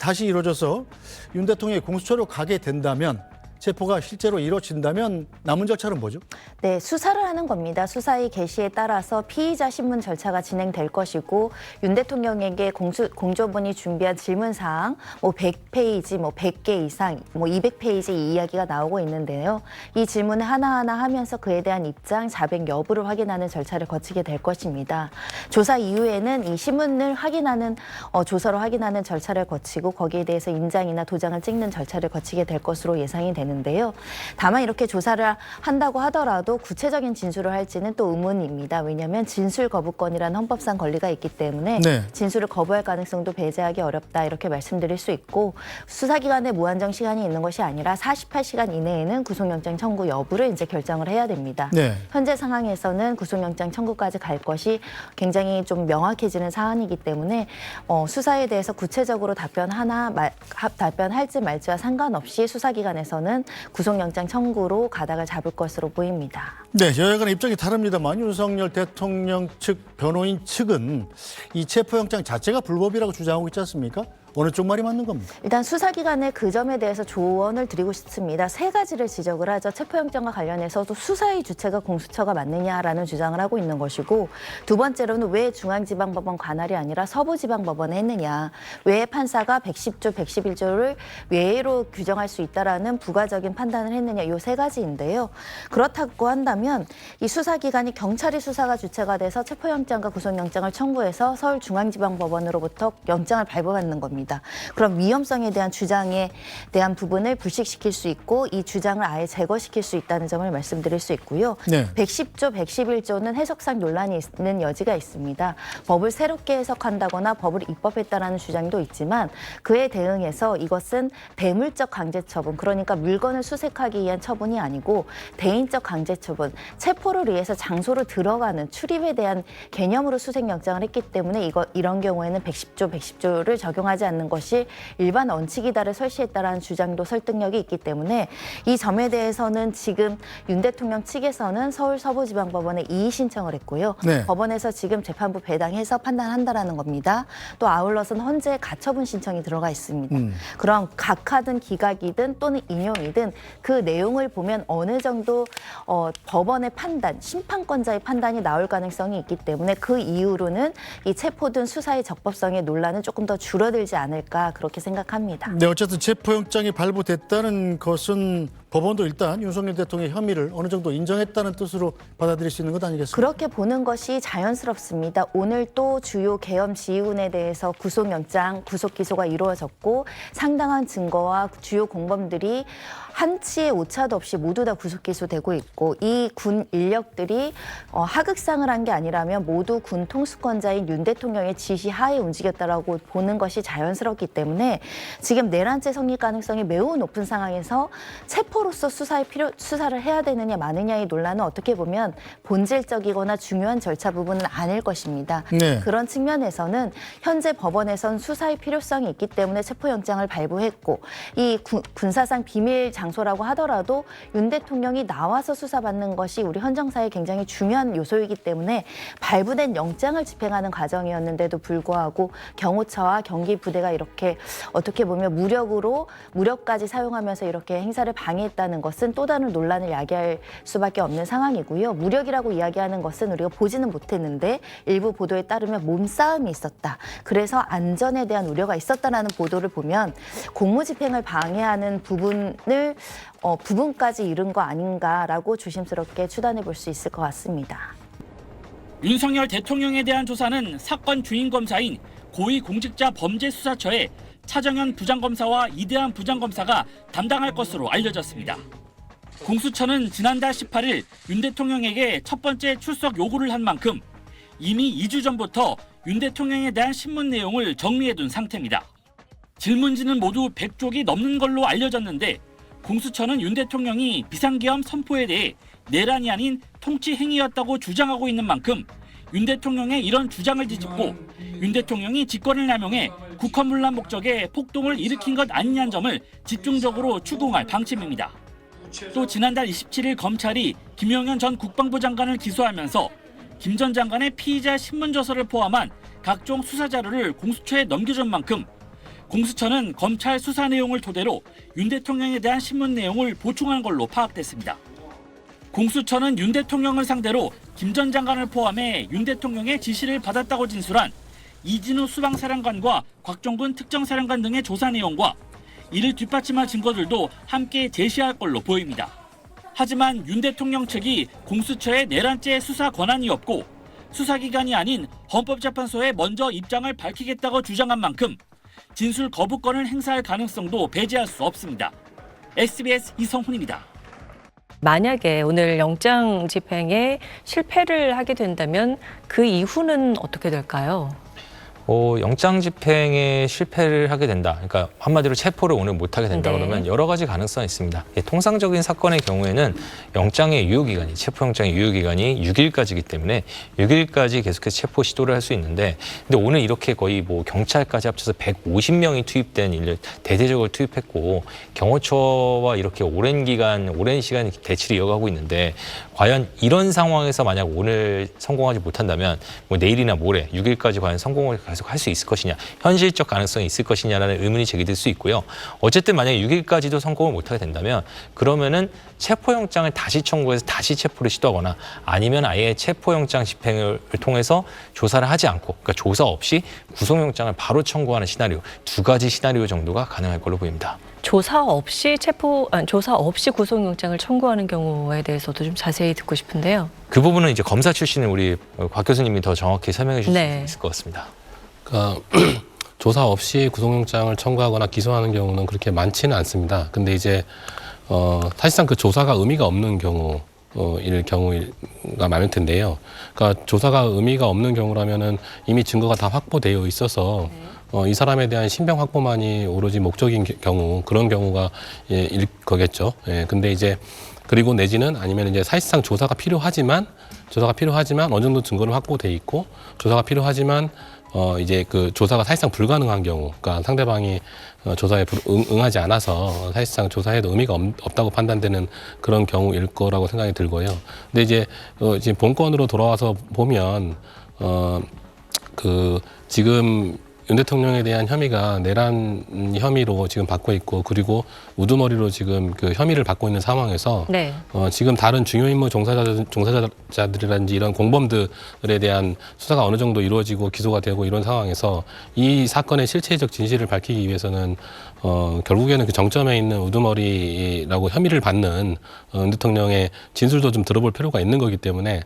다시 이루어져서 윤 대통령이 공수처로 가게 된다면, 체포가 실제로 이루어진다면 남은 절차는 뭐죠? 네, 수사를 하는 겁니다. 수사의 개시에 따라서 피의자 신문 절차가 진행될 것이고 윤 대통령에게 공조본이 준비한 질문사항 100페이지, 100개 이상, 200페이지 이 이야기가 나오고 있는데요. 이 질문을 하나하나 하면서 그에 대한 입장, 자백 여부를 확인하는 절차를 거치게 될 것입니다. 조사 이후에는 이 신문을 확인하는 조서로 확인하는 절차를 거치고 거기에 대해서 인장이나 도장을 찍는 절차를 거치게 될 것으로 예상이 되는데요. 다만 이렇게 조사를 한다고 하더라도 구체적인 진술을 할지는 또 의문입니다. 왜냐하면 진술 거부권이라는 헌법상 권리가 있기 때문에 네. 진술을 거부할 가능성도 배제하기 어렵다 이렇게 말씀드릴 수 있고 수사기관에 무한정 시간이 있는 것이 아니라 48시간 이내에는 구속영장 청구 여부를 이제 결정을 해야 됩니다. 네. 현재 상황에서는 구속영장 청구까지 갈 것이 굉장히 좀 명확해지는 사안이기 때문에 수사에 대해서 구체적으로 답변할지 말지와 상관없이 수사기관에서는 구속영장 청구로 가닥을 잡을 것으로 보입니다. 네, 여야간의 입장이 다릅니다만 윤석열 대통령 측 변호인 측은 이 체포영장 자체가 불법이라고 주장하고 있지 않습니까? 어느 쪽 말이 맞는 겁니까? 일단 수사기관에 그 점에 대해서 조언을 드리고 싶습니다. 세 가지를 지적을 하죠. 체포영장과 관련해서도 수사의 주체가 공수처가 맞느냐라는 주장을 하고 있는 것이고 두 번째로는 왜 중앙지방법원 관할이 아니라 서부지방법원에 했느냐. 왜 판사가 110조, 111조를 외로 규정할 수 있다라는 부가적인 판단을 했느냐. 이 세 가지인데요. 그렇다고 한다면 이 수사기관이 경찰이 수사가 주체가 돼서 체포영장과 구속영장을 청구해서 서울중앙지방법원으로부터 영장을 발부받는 겁니다. 그럼 위험성에 대한 주장에 대한 부분을 불식시킬 수 있고 이 주장을 아예 제거시킬 수 있다는 점을 말씀드릴 수 있고요. 네. 110조, 111조는 해석상 논란이 있는 여지가 있습니다. 법을 새롭게 해석한다거나 법을 입법했다라는 주장도 있지만 그에 대응해서 이것은 대물적 강제처분, 그러니까 물건을 수색하기 위한 처분이 아니고 대인적 강제처분, 체포를 위해서 장소로 들어가는 출입에 대한 개념으로 수색영장을 했기 때문에 이런 경우에는 110조, 110조를 적용하지 않는 것이 일반 원칙이다를 설시했다라는 주장도 설득력이 있기 때문에 이 점에 대해서는 지금 윤 대통령 측에서는 서울 서부지방법원에 이의 신청을 했고요. 네. 법원에서 지금 재판부 배당해서 판단한다라는 겁니다. 또 아울러서는 헌재 가처분 신청이 들어가 있습니다. 그럼 각하든 기각이든 또는 인용이든 그 내용을 보면 어느 정도 법원의 판단, 심판권자의 판단이 나올 가능성이 있기 때문에 그 이후로는 이 체포든 수사의 적법성의 논란은 조금 더 줄어들지 않을까 그렇게 생각합니다. 네, 어쨌든 체포영장이 발부됐다는 것은 법원도 일단 윤석열 대통령의 혐의를 어느 정도 인정했다는 뜻으로 받아들일 수 있는 것 아니겠습니까? 그렇게 보는 것이 자연스럽습니다. 오늘 또 주요 계엄 지휘군에 대해서 구속영장, 구속기소가 이루어졌고 상당한 증거와 주요 공범들이 한치의 오차도 없이 모두 다 구속기소되고 있고 이 군 인력들이 하극상을 한 게 아니라면 모두 군 통수권자인 윤 대통령의 지시 하에 움직였다라고 보는 것이 자연스럽기 때문에 지금 내란죄 성립 가능성이 매우 높은 상황에서 체포로서 수사를 해야 되느냐 마느냐의 논란은 어떻게 보면 본질적이거나 중요한 절차 부분은 아닐 것입니다. 네. 그런 측면에서는 현재 법원에선 수사의 필요성이 있기 때문에 체포영장을 발부했고 이 군사상 비밀 장소라고 하더라도 윤 대통령이 나와서 수사받는 것이 우리 헌정사에 굉장히 중요한 요소이기 때문에 발부된 영장을 집행하는 과정이었는데도 불구하고 경호처와 경기부대가 이렇게 어떻게 보면 무력까지 사용하면서 이렇게 행사를 방해했다는 것은 또 다른 논란을 야기할 수밖에 없는 상황이고요. 무력이라고 이야기하는 것은 우리가 보지는 못했는데 일부 보도에 따르면 몸싸움이 있었다. 그래서 안전에 대한 우려가 있었다라는 보도를 보면 공무집행을 방해하는 부분까지 이른 거 아닌가라고 조심스럽게 추단해 볼 수 있을 것 같습니다. 윤석열 대통령에 대한 조사는 사건 주인 검사인 고위공직자범죄수사처의 차정현 부장검사와 이대한 부장검사가 담당할 것으로 알려졌습니다. 공수처는 지난달 18일 윤 대통령에게 첫 번째 출석 요구를 한 만큼 이미 2주 전부터 윤 대통령에 대한 신문 내용을 정리해둔 상태입니다. 질문지는 모두 100쪽이 넘는 걸로 알려졌는데 공수처는 윤 대통령이 비상계엄 선포에 대해 내란이 아닌 통치 행위였다고 주장하고 있는 만큼 윤 대통령의 이런 주장을 뒤집고 윤 대통령이 직권을 남용해 국헌문란 목적에 폭동을 일으킨 것 아니냐는 점을 집중적으로 추궁할 방침입니다. 또 지난달 27일 검찰이 김용현 전 국방부 장관을 기소하면서 김 전 장관의 피의자 신문조서를 포함한 각종 수사 자료를 공수처에 넘겨준 만큼 공수처는 검찰 수사 내용을 토대로 윤 대통령에 대한 신문 내용을 보충한 걸로 파악됐습니다. 공수처는 윤 대통령을 상대로 김 전 장관을 포함해 윤 대통령의 지시를 받았다고 진술한 이진우 수방사령관과 곽종근 특정사령관 등의 조사 내용과 이를 뒷받침할 증거들도 함께 제시할 걸로 보입니다. 하지만 윤 대통령 측이 공수처에 내란죄 수사 권한이 없고 수사기관이 아닌 헌법재판소에 먼저 입장을 밝히겠다고 주장한 만큼 진술 거부권을 행사할 가능성도 배제할 수 없습니다. SBS 이성훈입니다. 만약에 오늘 영장 집행에 실패를 하게 된다면 그 이후는 어떻게 될까요? 영장 집행에 실패를 하게 된다. 그러니까 한마디로 체포를 오늘 못하게 된다 네. 그러면 여러 가지 가능성이 있습니다. 통상적인 사건의 경우에는 영장의 유효기간이, 체포영장의 유효기간이 6일까지이기 때문에 6일까지 계속해서 체포 시도를 할 수 있는데 근데 오늘 이렇게 거의 뭐 경찰까지 합쳐서 150명이 투입된 인력 대대적으로 투입했고 경호처와 이렇게 오랜 시간 대치를 이어가고 있는데 과연 이런 상황에서 만약 오늘 성공하지 못한다면 뭐 내일이나 모레 6일까지 과연 성공을 계속 할 수 있을 것이냐, 현실적 가능성이 있을 것이냐라는 의문이 제기될 수 있고요. 어쨌든 만약에 6일까지도 성공을 못하게 된다면 그러면은 체포영장을 다시 청구해서 다시 체포를 시도하거나 아니면 아예 체포영장 집행을 통해서 조사를 하지 않고, 그러니까 조사 없이 구속영장을 바로 청구하는 시나리오, 두 가지 시나리오 정도가 가능할 걸로 보입니다. 조사 없이 구속영장을 청구하는 경우에 대해서도 좀 자세히 듣고 싶은데요. 그 부분은 이제 검사 출신의 우리 곽 교수님이 더 정확히 설명해 주실 네. 수 있을 것 같습니다. 그러니까 조사 없이 구속영장을 청구하거나 기소하는 경우는 그렇게 많지는 않습니다. 근데 이제 사실상 그 조사가 의미가 없는 경우일 경우가 많을 텐데요. 그러니까 조사가 의미가 없는 경우라면은 이미 증거가 다 확보되어 있어서 이 사람에 대한 신병 확보만이 오로지 목적인 경우, 그런 경우가 일 거겠죠. 예, 근데 이제 그리고 내지는 아니면 이제 사실상 조사가 필요하지만 어느 정도 증거는 확보돼 있고 조사가 필요하지만 이제 그 조사가 사실상 불가능한 경우, 그러니까 상대방이 조사에 응하지 않아서 사실상 조사에도 의미가 없다고 판단되는 그런 경우일 거라고 생각이 들고요. 근데 이제 지금 본건으로 돌아와서 보면 지금 윤 대통령에 대한 혐의가 내란 혐의로 지금 받고 있고 그리고 우두머리로 지금 그 혐의를 받고 있는 상황에서 네. 지금 다른 중요 임무 종사자들이라든지 이런 공범들에 대한 수사가 어느 정도 이루어지고 기소가 되고 이런 상황에서 이 사건의 실체적 진실을 밝히기 위해서는 결국에는 그 정점에 있는 우두머리라고 혐의를 받는 윤 대통령의 진술도 좀 들어볼 필요가 있는 거기 때문에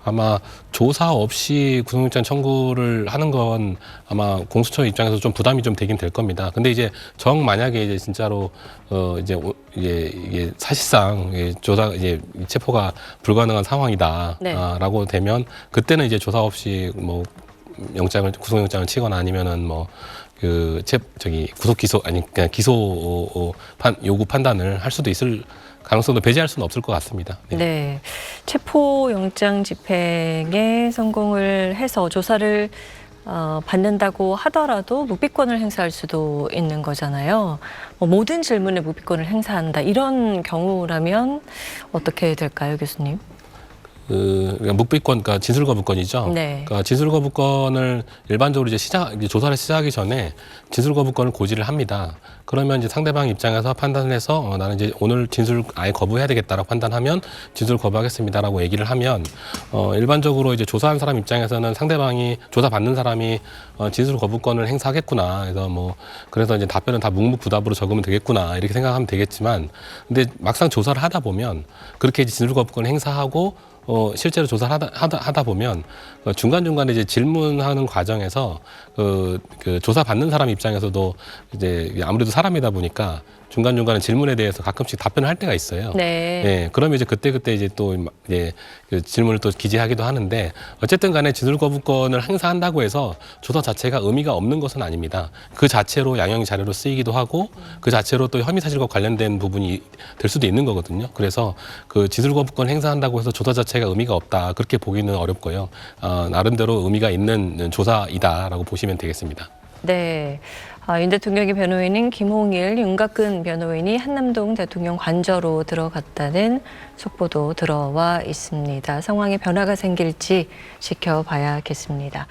아마 조사 없이 구속영장 청구를 하는 건 아마 공수처 입장에서 좀 부담이 좀 되긴 될 겁니다. 근데 이제 만약에 이제 진짜로 이게 사실상 체포가 불가능한 상황이다라고 되면 그때는 이제 조사 없이 뭐 구속영장을 치거나 아니면은 구속 기소 그냥 기소 요구 판단을 할 수도 있을 가능성도 배제할 수는 없을 것 같습니다. 네. 네. 체포영장 집행에 성공을 해서 조사를 받는다고 하더라도 묵비권을 행사할 수도 있는 거잖아요. 모든 질문에 묵비권을 행사한다. 이런 경우라면 어떻게 될까요, 교수님? 그러니까 진술 거부권이죠. 네. 그러니까 진술 거부권을 일반적으로 이제 조사를 시작하기 전에 진술 거부권을 고지를 합니다. 그러면 이제 상대방 입장에서 판단을 해서 나는 이제 오늘 진술 아예 거부해야 되겠다라고 판단하면 진술 거부하겠습니다라고 얘기를 하면 일반적으로 이제 조사한 사람 입장에서는 상대방이 조사받는 사람이 진술 거부권을 행사하겠구나. 그래서 이제 답변은 다 묵묵부답으로 적으면 되겠구나 이렇게 생각하면 되겠지만, 근데 막상 조사를 하다 보면 그렇게 이제 진술 거부권을 행사하고 실제로 조사를 하다 보면 중간중간에 이제 질문하는 과정에서 그 조사 받는 사람 입장에서도 이제 아무래도 사람이다 보니까 중간중간에 질문에 대해서 가끔씩 답변을 할 때가 있어요. 네. 예, 그러면 이제 그때 이제 또 그 질문을 또 기재하기도 하는데 어쨌든 간에 진술 거부권을 행사한다고 해서 조사 자체가 의미가 없는 것은 아닙니다. 그 자체로 양형 자료로 쓰이기도 하고 그 자체로 또 혐의 사실과 관련된 부분이 될 수도 있는 거거든요. 그래서 그 진술 거부권 행사한다고 해서 조사 자체가 의미가 없다 그렇게 보기는 어렵고요. 나름대로 의미가 있는 조사이다라고 보시면 되겠습니다. 네. 윤 대통령의 변호인인 김홍일, 윤곽근 변호인이 한남동 대통령 관저로 들어갔다는 속보도 들어와 있습니다. 상황에 변화가 생길지 지켜봐야겠습니다.